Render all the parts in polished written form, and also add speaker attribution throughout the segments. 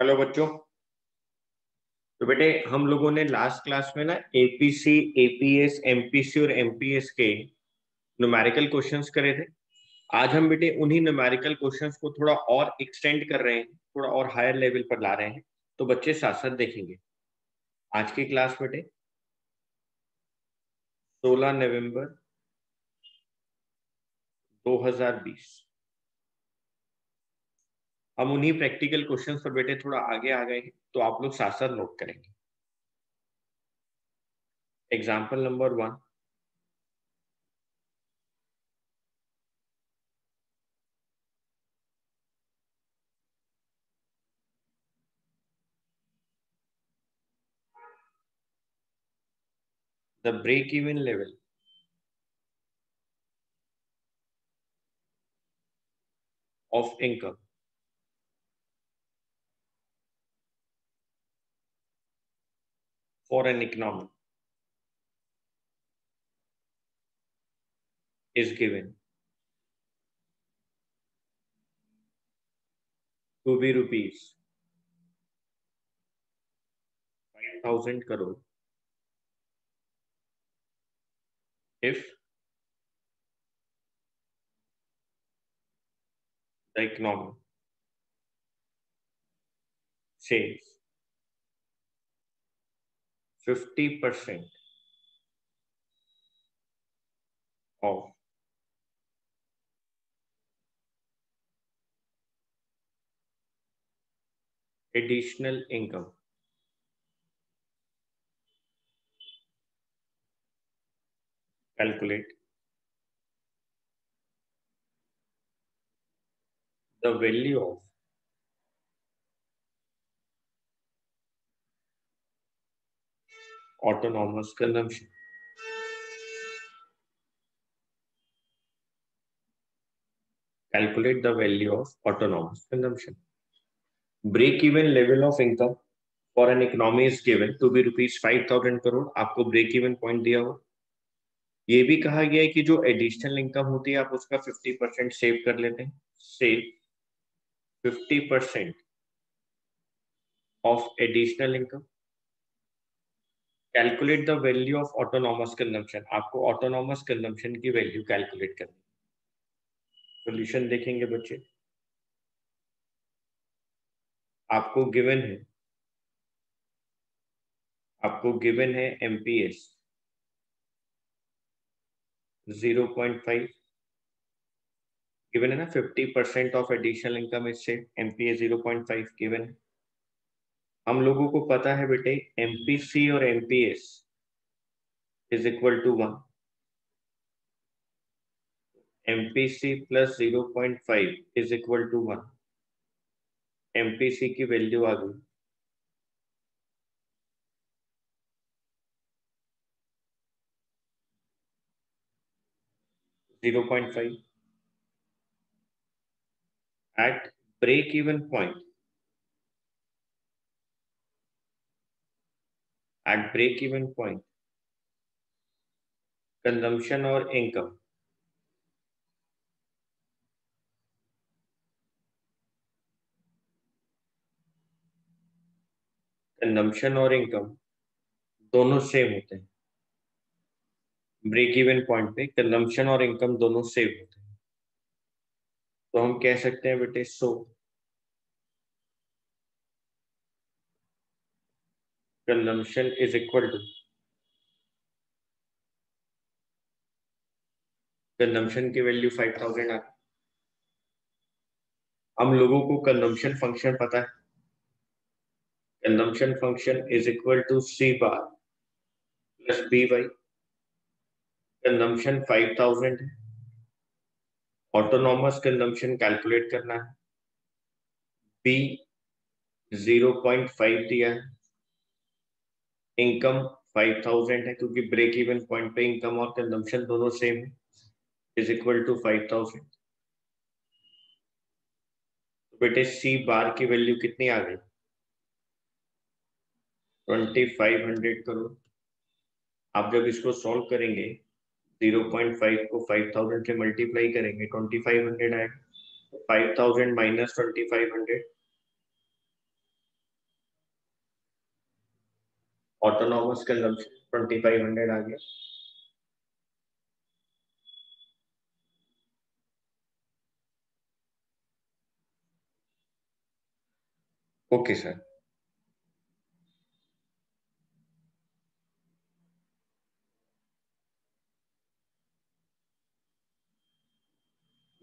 Speaker 1: Hello बच्चों। तो बेटे हम लोगों ने लास्ट क्लास में ना एपीसी, एपीएस, एमपीसी और एमपीएस के न्यूमेरिकल क्वेश्चंस करे थे। आज हम बेटे उन्हीं न्यूमेरिकल क्वेश्चंस को थोड़ा और एक्सटेंड कर रहे हैं, थोड़ा और हायर लेवल पर ला रहे हैं। तो बच्चे साथ साथ देखेंगे। आज की क्लास बेटे 16 नवंबर 2020। हम उन्हीं प्रैक्टिकल क्वेश्चंस पर बेटे थोड़ा आगे आ गए हैं, तो आप लोग साथ साथ नोट करेंगे। Example number 1। The break even level of income for an economy is given to be rupees 5,000 crore if the economy saves 50% of additional income calculate the value of autonomous consumption. Calculate the value of autonomous consumption. Break even level of income for an economy is given to be rupees 5,000 crore. आपको break even point दिया हुआ। ये भी कहा गया है कि जो एडिशनल इनकम होती है आप उसका 50% सेव कर लेते हैं। Save 50% of additional income. Calculate the value of autonomous consumption. आपको autonomous consumption की वैल्यू कैलकुलेट करनी। सॉल्यूशन देखेंगे बच्चे। आपको गिवन है एमपीएस 0.5 गिवन है ना। 50% ऑफ एडिशनल इनकम इससे एमपीएस 0.5 गिवन है। हम लोगों को पता है बेटे एमपीसी और MPS is equal to 1। MPC plus 0.5 is equal to 1। MPC की वैल्यू आ गई 0.5 at break even point. At break even point, consumption और income दोनों सेम होते हैं। ब्रेक इवन पॉइंट पे कंजम्पशन और इनकम दोनों सेम होते हैं। तो हम कह सकते हैं बेटे consumption is equal to consumption की वैल्यू 5,000 आ। हम लोगों को कंजम्पशन फंक्शन पता है। Consumption function is equal to C bar plus B Y. Consumption 5,000 है। ऑटोनॉमस कंजम्पशन कैलकुलेट करना है। बी 0.5 दिया है। इनकम 5,000 है क्योंकि ब्रेक इवन पॉइंट पे इनकम और कंजम्पशन दोनों सेम है। Is equal to 5,000। तो बेटे सी बार की वैल्यू कितनी आ गई 2,500 करोड़। आप जब इसको सॉल्व करेंगे 0.5 को 5,000 से मल्टीप्लाई करेंगे 2,500 आएगा। 5,000 माइनस 2,500 ऑटोनॉमस कंजम्पशन 2500 आ गया। Okay sir.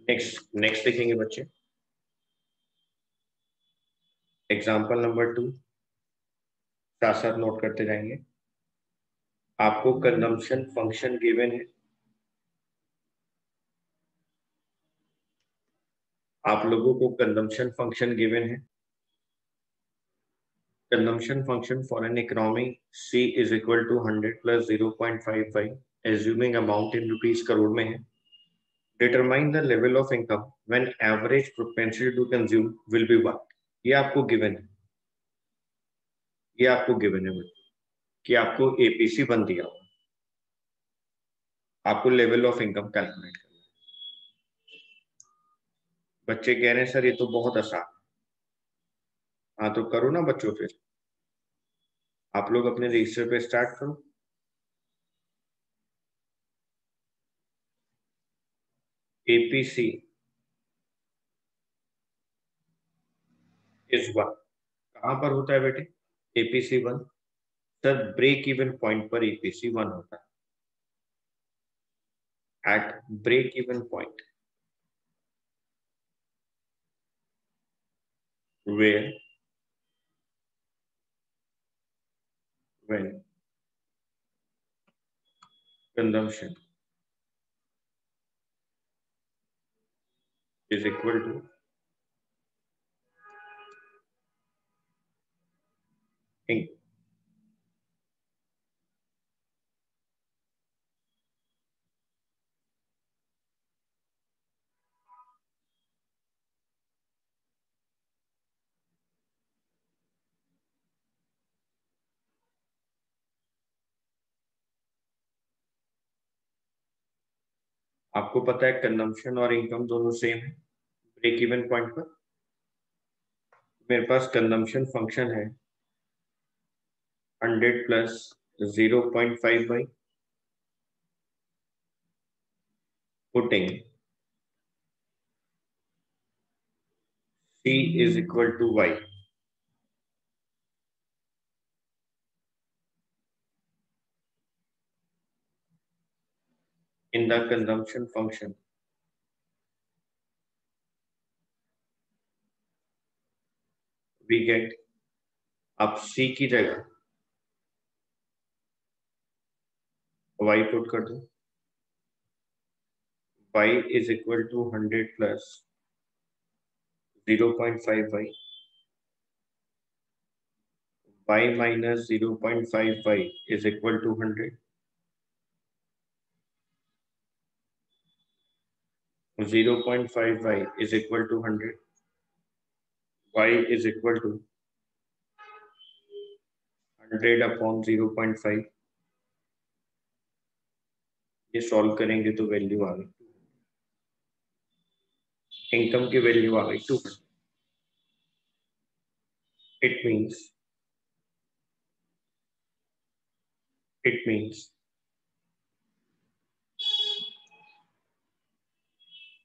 Speaker 1: नेक्स्ट देखेंगे बच्चे, एग्जाम्पल नंबर 2, साथ साथ नोट करते जाएंगे। आपको कंजम्पशन फंक्शन गिवन है, आप लोगों को कंजम्पशन फंक्शन गिवन है। Consumption function for an economy C is equal to 100 plus 0.55, assuming amount in rupees crore में है। Determine the level of income when average propensity to consume will be 1। ये आपको given है, ये आपको गिवन है कि आपको एपीसी बन दिया होगा, आपको लेवल ऑफ इनकम कैलकुलेट करना है। बच्चे कह रहे हैं सर ये तो बहुत आसान। हाँ तो करो ना बच्चों, फिर आप लोग अपने रजिस्टर पे स्टार्ट करो। एपीसी इज 1, कहां पर होता है बेटे? APC 1, sir break even point पर एपीसी 1 होता है। At break even point where when consumption is equal to income। आपको पता है कंजम्पशन और इनकम दोनों सेम है ब्रेक इवन पॉइंट पर। मेरे पास कंजम्पशन फंक्शन है 100 plus 0.5 by putting C is equal to Y in the consumption function। we get, आप C की जगह Y पुट कर दो। Y is equal to 100 plus 0.5 y minus 0.5 y is equal to 100। 0.5 y is equal to 100, y is equal to 100 upon 0.5। ये solve करेंगे तो value आ गई, इनकम की वैल्यू आ गई 200। It means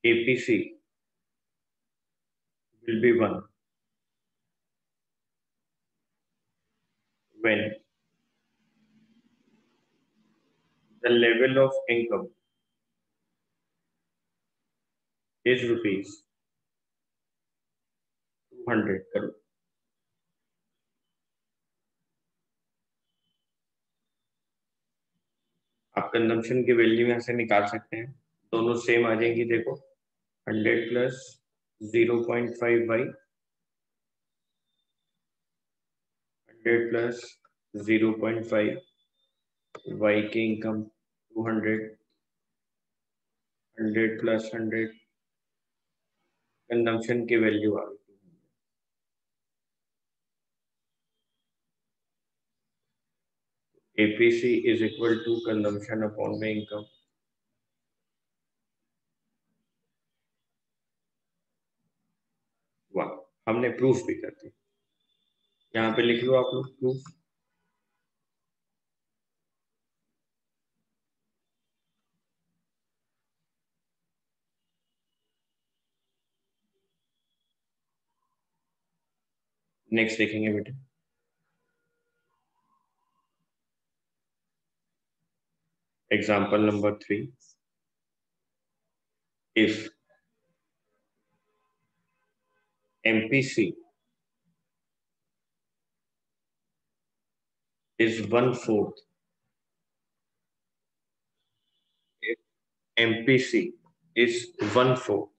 Speaker 1: APC will be 1 when the level of income is rupees 200 crore. आप consumption की वैल्यू यहां से निकाल सकते हैं, दोनों सेम आ जाएगी। देखो 100 प्लस 0.5 बाई 100 प्लस 0.5 वाई की इनकम 200, 100 प्लस 100 कंजम्पशन की वैल्यू आ गई। APC is equal to consumption upon में इनकम। वाह, हमने प्रूफ भी कर दी। यहाँ पे लिख लो आप लोग प्रूफ। नेक्स्ट देखेंगे बेटे, example number 3, if MPC is 1/4, if MPC is 1/4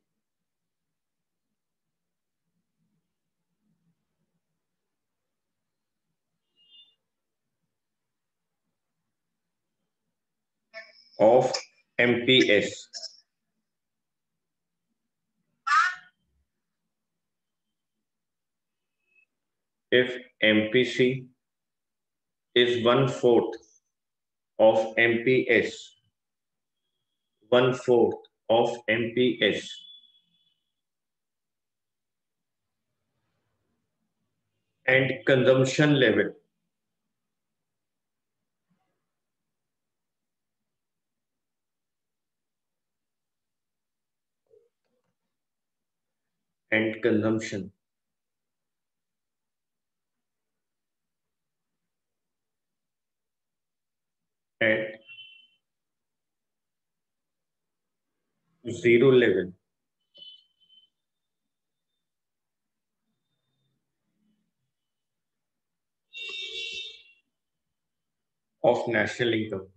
Speaker 1: of MPS, if MPC is 1/4 of MPS, 1/4 of MPS, and consumption level and consumption at zero level of national income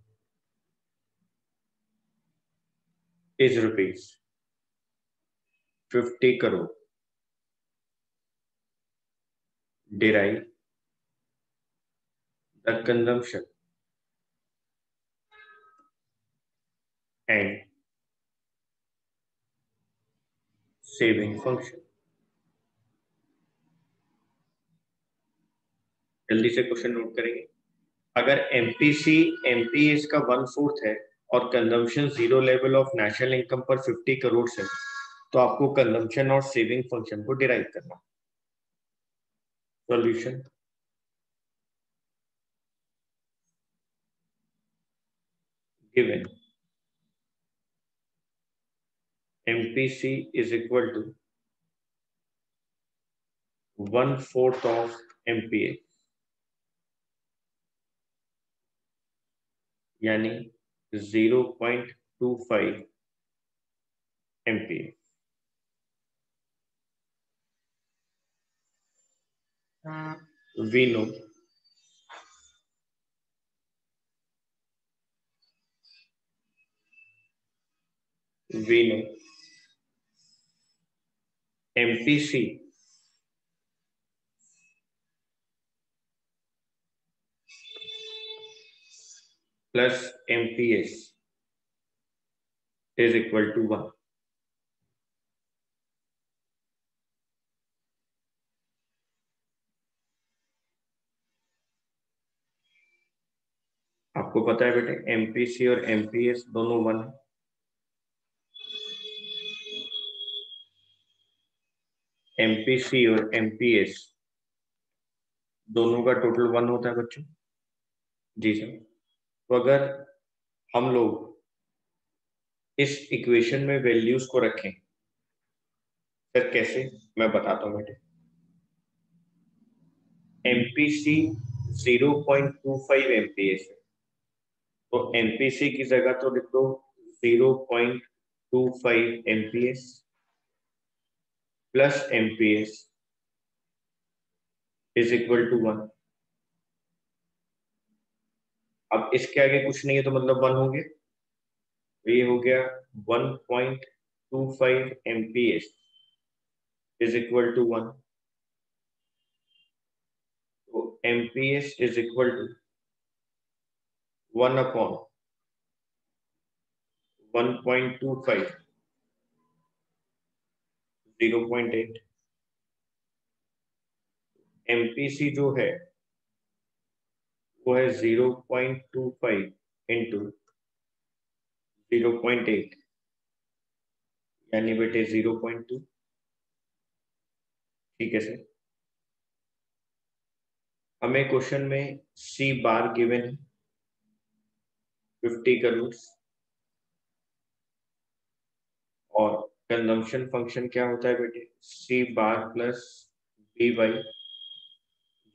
Speaker 1: is rupees 50 crore. Derive the consumption and saving function. जल्दी से question note करेंगे। अगर MPC MPS का 1/4 है और consumption zero level of national income पर 50 करोड़ है, तो आपको कंजम्पशन और सेविंग फंक्शन को डिराइव करना। Solution, given MPC is equal to 1/4 of MPA, यानी 0.25 MPA। We know MPC plus MPS is equal to 1। आपको पता है बेटे MPC और MPS दोनों 1 है। MPC और MPS दोनों का टोटल 1 होता है बच्चों। जी सर। तो अगर हम लोग इस इक्वेशन में वैल्यूज को रखें, सर कैसे, मैं बताता हूं बेटे। MPC 0.25 MPS है, तो MPC की जगह तो लिख दो 0.25 MPS plus MPS is equal to 1। अब इसके आगे कुछ नहीं है तो मतलब 1 हो गया, तो ये हो गया 1.25 MPS इज इक्वल टू 1। तो MPS is equal to 1/1.25 0.8। MPC जो है वो है 0.25 इंटू 0.8, यानी बेटे 0.2। ठीक है सर। हमें क्वेश्चन में C बार गिवन है 50 करोड़, और कंजम्पशन फंक्शन क्या होता है बेटे, C bar plus B by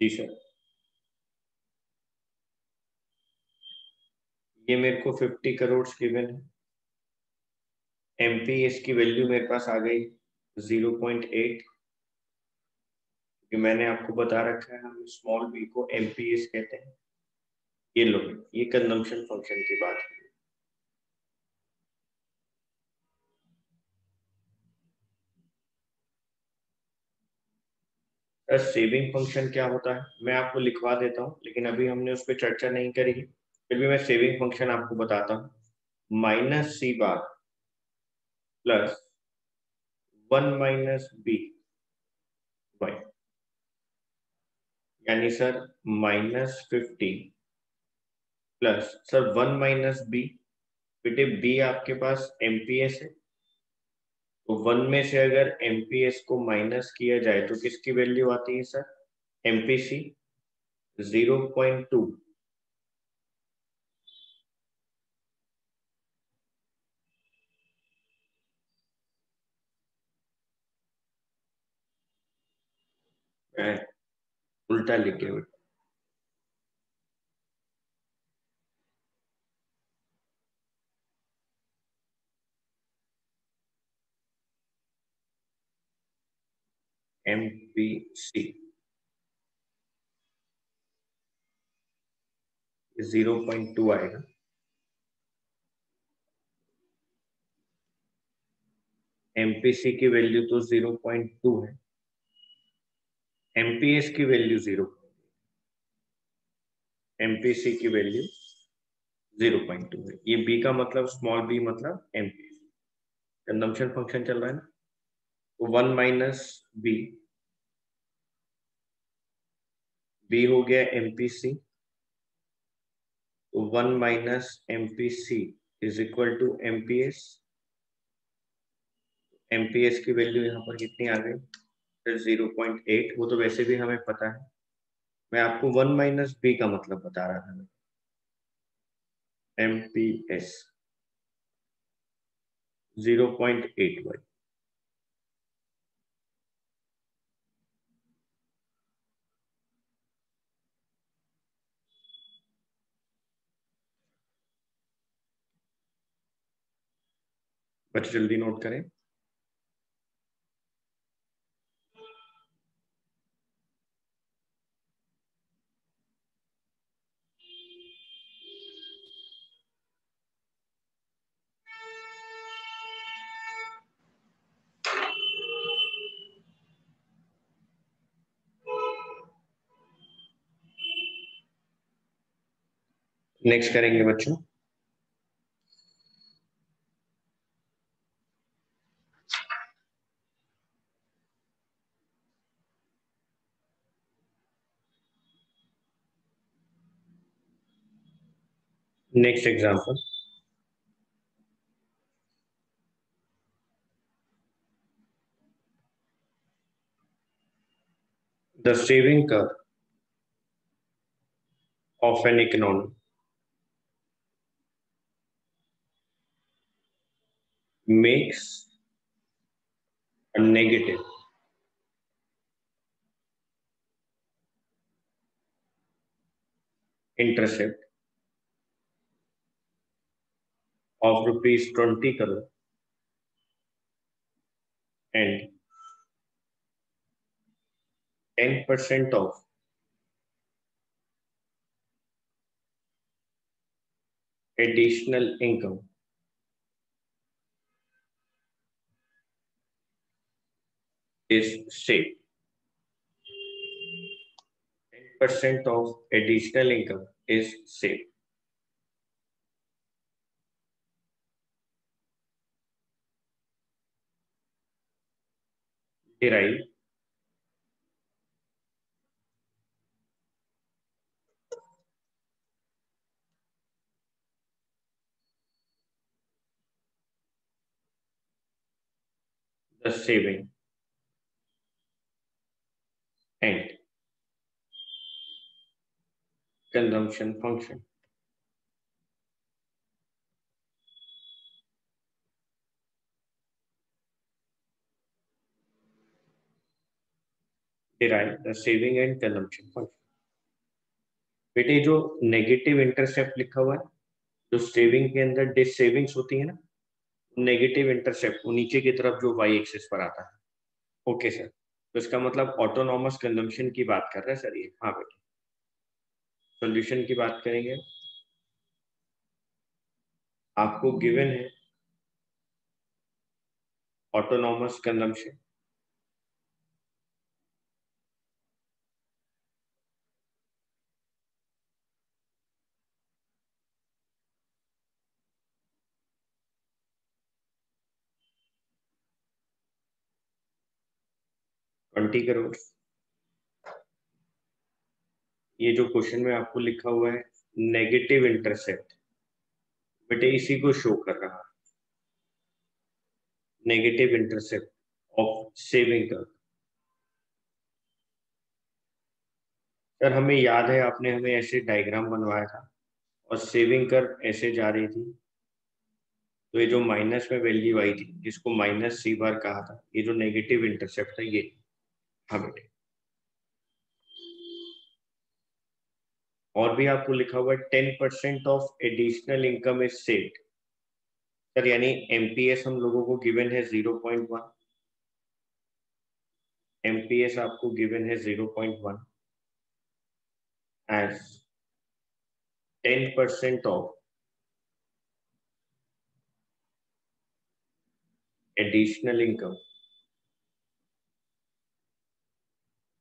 Speaker 1: जी सर। ये मेरे को 50 करोड़ गिवन है। एमपी इसकी वैल्यू मेरे पास आ गई 0.8, क्योंकि मैंने आपको बता रखा है हम स्मॉल बी को एमपीएस कहते हैं। ये लो, ये कंजम्पशन फंक्शन की बात है। सेविंग फंक्शन क्या होता है मैं आपको लिखवा देता हूँ, लेकिन अभी हमने उस पर चर्चा नहीं करी। फिर भी मैं सेविंग फंक्शन आपको बताता हूँ। माइनस सी बार प्लस 1 - b/, यानी सर -50 प्लस सर 1 - b। बेटे बी आपके पास एमपीएस है, तो 1 में से अगर एमपीएस को माइनस किया जाए तो किसकी वैल्यू आती है सर? एमपीसी 0.2। उल्टा लिख गया बेटा। एमपीसी 0.2 आएगा। एमपीसी की वैल्यू तो 0.2 है, एमपीएस की वैल्यू 0, एमपीसी की वैल्यू 0.2 है। ये बी का मतलब स्मॉल बी मतलब एमपीएस। कंजम्पशन फंक्शन चल रहा है ना, तो 1 - बी, बी हो गया एमपीसी, तो 1 - MPC is equal to MPS. MPS की वैल्यू यहाँ पर कितनी आ गई? फिर 0.8, वो तो वैसे भी हमें पता है। मैं आपको 1 - बी का मतलब बता रहा था। एमपीएस 0.8 भाई। बच्चे जल्दी नोट करें। नेक्स्ट करेंगे बच्चों। Next example, the saving curve of an economy makes a negative intercept of rupees 20 crore and 10% of additional income is saved. 10% of additional income is saved. Derive the saving and consumption function. derive the saving and consumption function. बेटे जो negative intercept लिखा हुआ है, जो saving के अंदर dish savings होती है ना, नेगेटिव इंटरसेप्ट वो नीचे की तरफ जो वाई एक्सिस पर आता है। ओके सर, तो इसका मतलब ऑटोनॉमस कंजम्पशन की बात कर रहे हैं सर ये। हाँ बेटे, सोल्यूशन की बात करेंगे। आपको गिवन है ऑटोनॉमस कंजम्पशन, ₹20 करोड़। ये जो क्वेश्चन में आपको लिखा हुआ है नेगेटिव इंटरसेप्ट, बेटे इसी को शो कर रहा है, negative intercept of saving curve. Sir हमें याद है आपने हमें ऐसे डायग्राम बनवाया था और सेविंग कर्व ऐसे जा रही थी, तो ये जो माइनस में वैल्यू आई थी जिसको माइनस सी बार कहा था, ये जो नेगेटिव इंटरसेप्ट है ये। हाँ बेटे, और भी आपको लिखा हुआ है 10% of additional income is saved. Sir यानी एमपीएस हम लोगों को गिवन है 0.1, एमपीएस आपको गिवन है 0.1 as 10% of additional income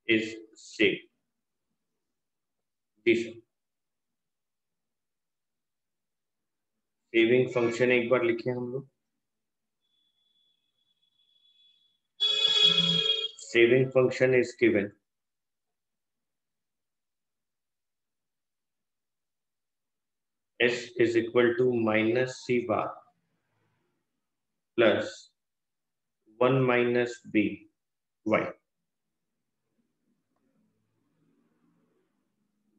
Speaker 1: is saved. जी सर, सेविंग फंक्शन एक बार लिखे हम लोग। Saving function is given s is equal to minus c bar plus 1 minus b y।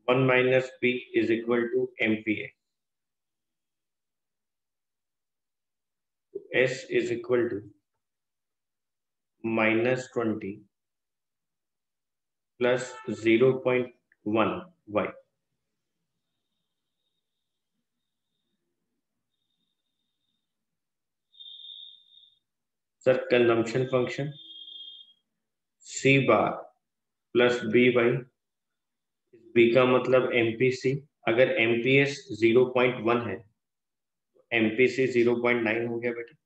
Speaker 1: 1 minus b is equal to MPA. So S is equal to minus 20 plus 0.1 y। Sir consumption function c bar plus by, b का मतलब MPC, अगर MPS 0.1 है तो MPC 0.9 हो गया बेटा।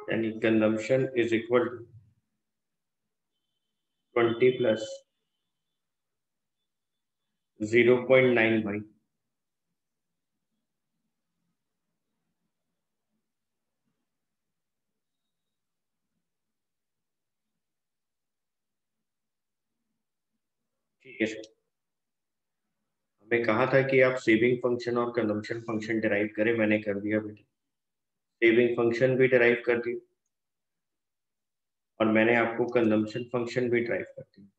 Speaker 1: यानी consumption is equal to 20 plus 0.9 by. ठीक है सर, हमें कहा था कि आप सेविंग फंक्शन और कंजम्पशन फंक्शन डिराइव करें, मैंने कर दिया बेटा। सेविंग फंक्शन भी डिराइव कर दी और मैंने आपको कंजम्पशन फंक्शन भी डिराइव कर दी।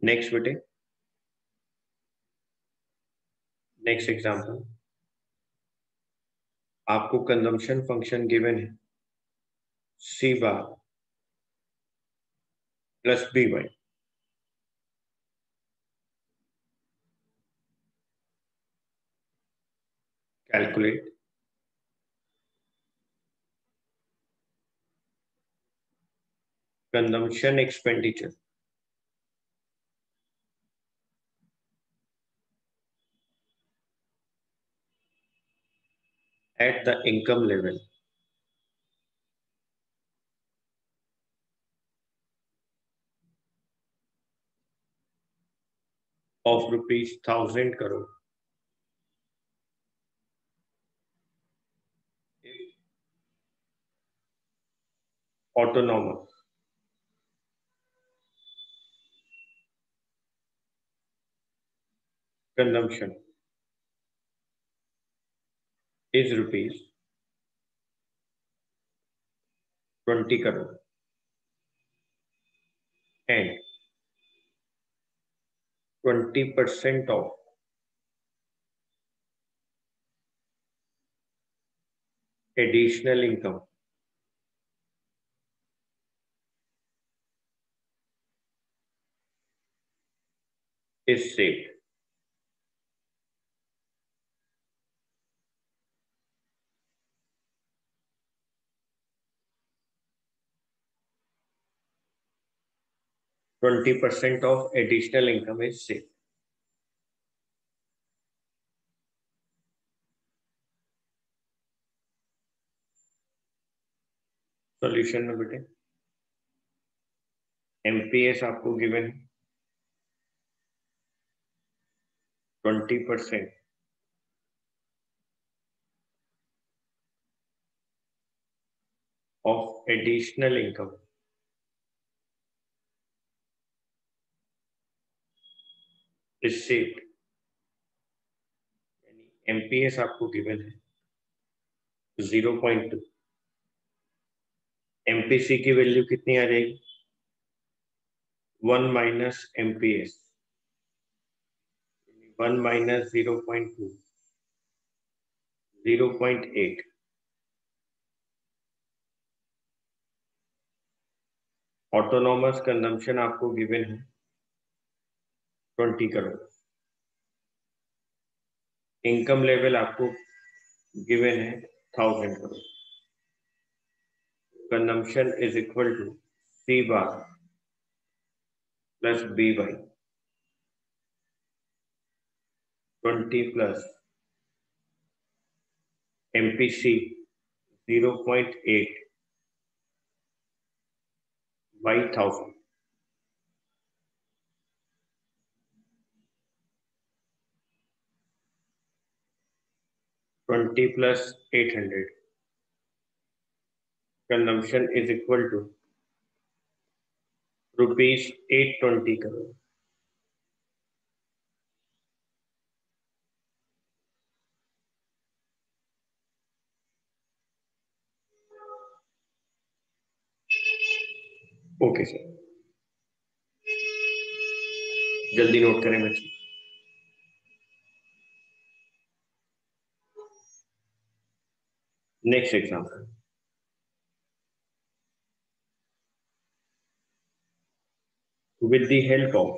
Speaker 1: नेक्स्ट बेटे, नेक्स्ट एग्जांपल, आपको कंजम्पशन फंक्शन गिवन है C bar plus B Y. Calculate consumption expenditure at the income level of ₹1000 crore autonomous consumption is rupees 20 crore and 20% of additional income is saved. %20 of additional income is saved. Solution में बेटे MPS आपको given 20% of additional income is saved. MPS आपको given है 0.2. MPC की value कितनी आ जाएगी 1 minus MPS 1 minus 0.2 0.8. Autonomous consumption आपको गिवन है 20 करोड़. इनकम लेवल आपको गिवन है 1000 crore. Consumption is equal to C bar plus B by 20 plus MPC 0.8 by 1000. $20 plus 800. Consumption is equal to rupees 820 crore. Okay sir, जल्दी note करें बच्चे. Next example. With the help of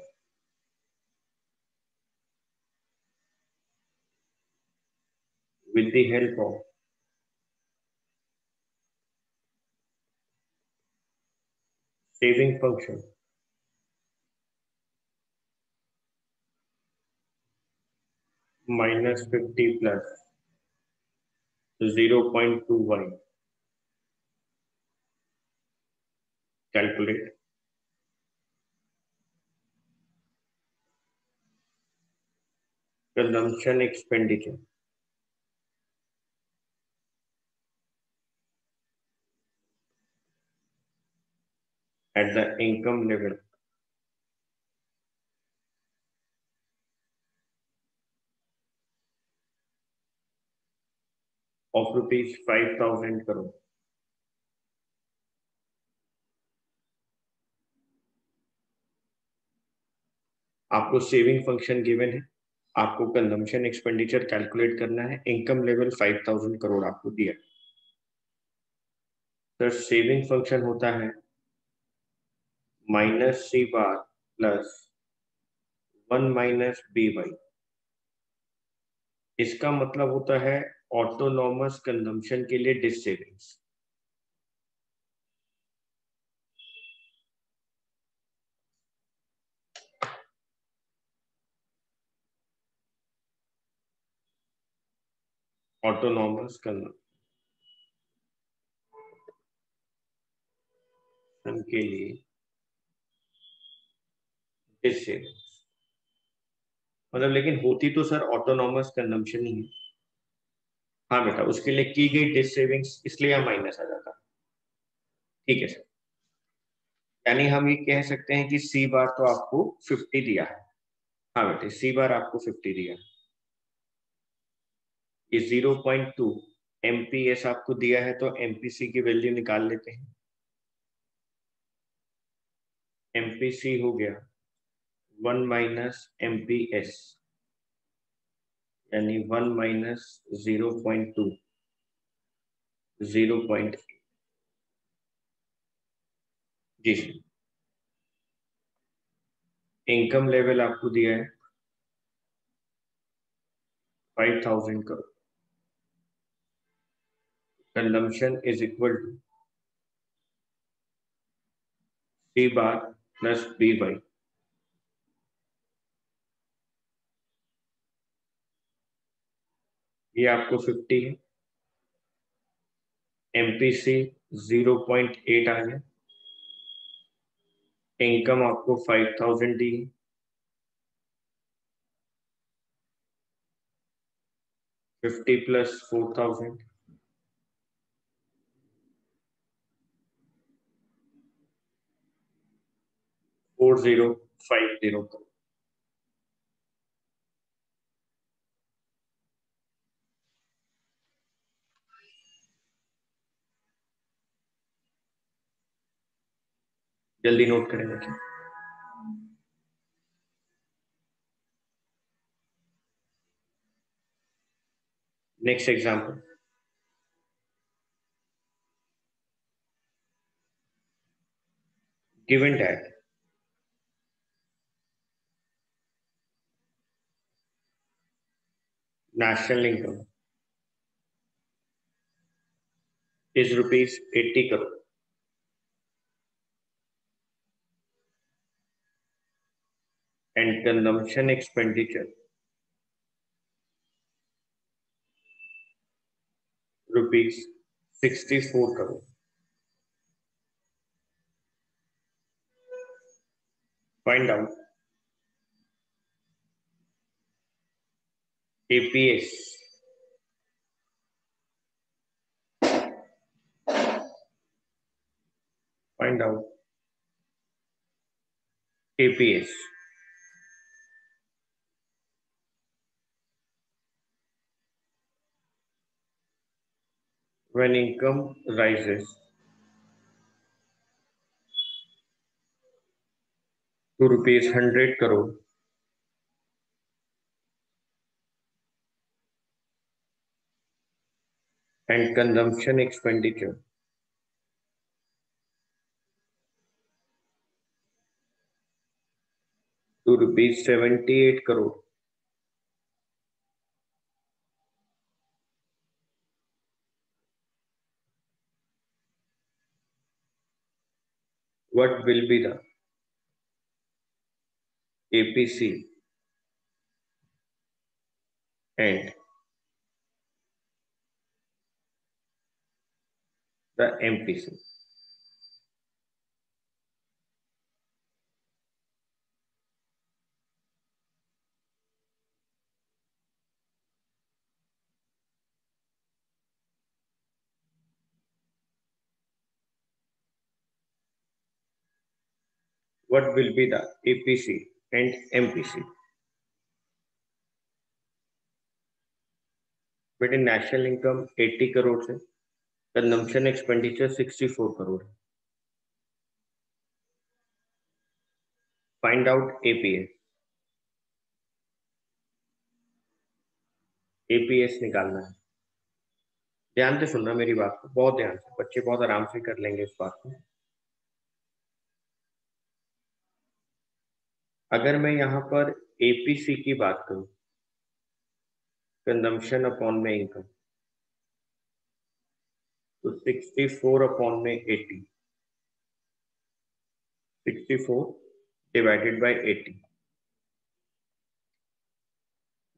Speaker 1: saving function minus 50 plus 0.2y, calculate consumption expenditure at the income level of rupees 5000 crore. आपको saving function given है, आपको consumption expenditure calculate करना है, income level 5000 crore आपको दिया. सर सेविंग फंक्शन होता है minus C bar plus 1 minus B by. इसका मतलब होता है ऑटोनॉमस कंजम्पशन के लिए डिस सेविंग्स. ऑटोनॉमस कंजम्पशन के लिए डिस सेविंग्स मतलब, लेकिन होती तो सर ऑटोनॉमस कंजम्पशन ही है. हाँ बेटा, उसके लिए की गई डिस सेविंग्स, इसलिए यहाँ माइनस आ जाता. ठीक है सर. यानी हम ये कह सकते हैं कि सी बार तो आपको 50 दिया है। हाँ बेटे, सी बार आपको 50 दिया है। ये 0.2 एमपीएस आपको दिया है, तो एमपीसी की वैल्यू निकाल लेते हैं। एमपीसी हो गया 1 माइनस एमपीएस, यानी 1 माइनस 0.2 0.8। जी सर। इनकम लेवल आपको दिया है 5000 crore. Consumption is equal to C bar plus B by, ये आपको 50 है। एमपीसी 0.8 आ गया। इनकम आपको 5000 दी है। 50 प्लस 4000, 4050। जल्दी नोट करें बेटा। Next example, given that national income is rupees 80 crore and consumption expenditure rupees 64 crore. Find out APS, find out APS when income rises to rupees 100 crore and consumption expenditure to rupees 78 crore. What will be the APC and the MPC? What will be the APC and MPC? बेटे national income 80 crore से consumption expenditure 64 crore. Find out APS. APS निकालना है। ध्यान से सुनना मेरी बात को, बहुत ध्यान से, बच्चे बहुत आराम से कर लेंगे इस बात को। अगर मैं यहाँ पर एपीसी की बात करूं, कंजम्पशन अपॉन में इनकम, तो 64 अपॉन में 80, 64 डिवाइडेड बाय 80,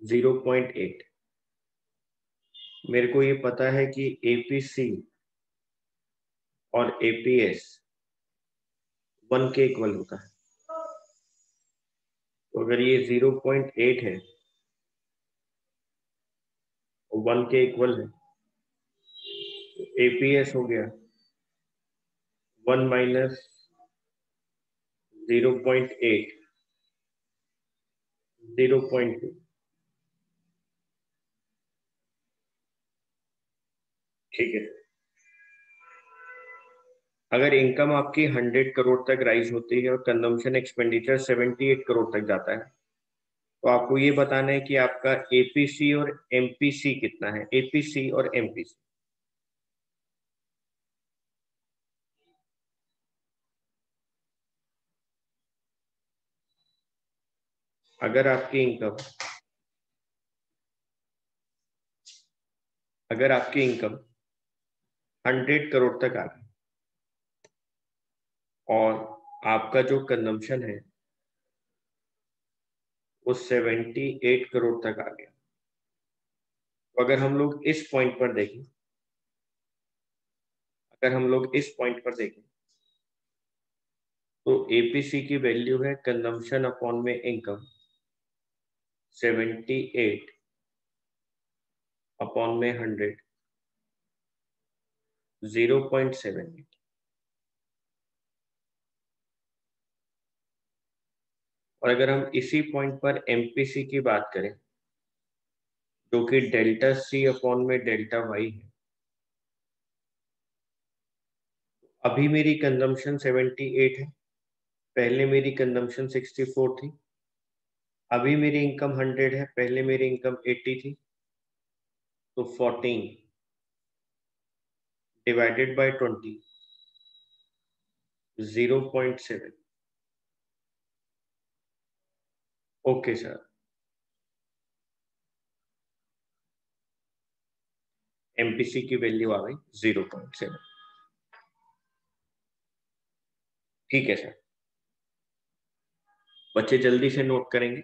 Speaker 1: 0.8। मेरे को ये पता है कि एपीसी और एपीएस 1 के इक्वल होता है। तो अगर ये 0.8 है और 1 के इक्वल है, तो एपीएस हो गया 1 माइनस 0.8, 0.2, ठीक है। अगर इनकम आपकी 100 करोड़ तक राइज होती है और कंजम्पशन एक्सपेंडिचर 78 करोड़ तक जाता है, तो आपको ये बताना है कि आपका एपीसी और एमपीसी कितना है, एपीसी और एमपीसी। अगर आपकी इनकम अगर आपकी इनकम 100 करोड़ तक आ गई और आपका जो कंजम्पशन है वो 78 करोड़ तक आ गया, तो अगर हम लोग इस पॉइंट पर देखें तो एपीसी की वैल्यू है कंजम्पशन अपॉन में इनकम 78 अपॉन में 100, 0.78। और अगर हम इसी पॉइंट पर एमपीसी की बात करें जो कि डेल्टा सी अपॉन में डेल्टा वाई है, अभी मेरी कंजम्पशन 78 है, पहले मेरी कंजम्पशन 64 थी। अभी मेरी इनकम 100 है, पहले मेरी इनकम 80 थी। तो 14 divided by 20, 0.7। Okay sir, MPC की वैल्यू आ गई 0.7। ठीक है सर, बच्चे जल्दी से नोट करेंगे।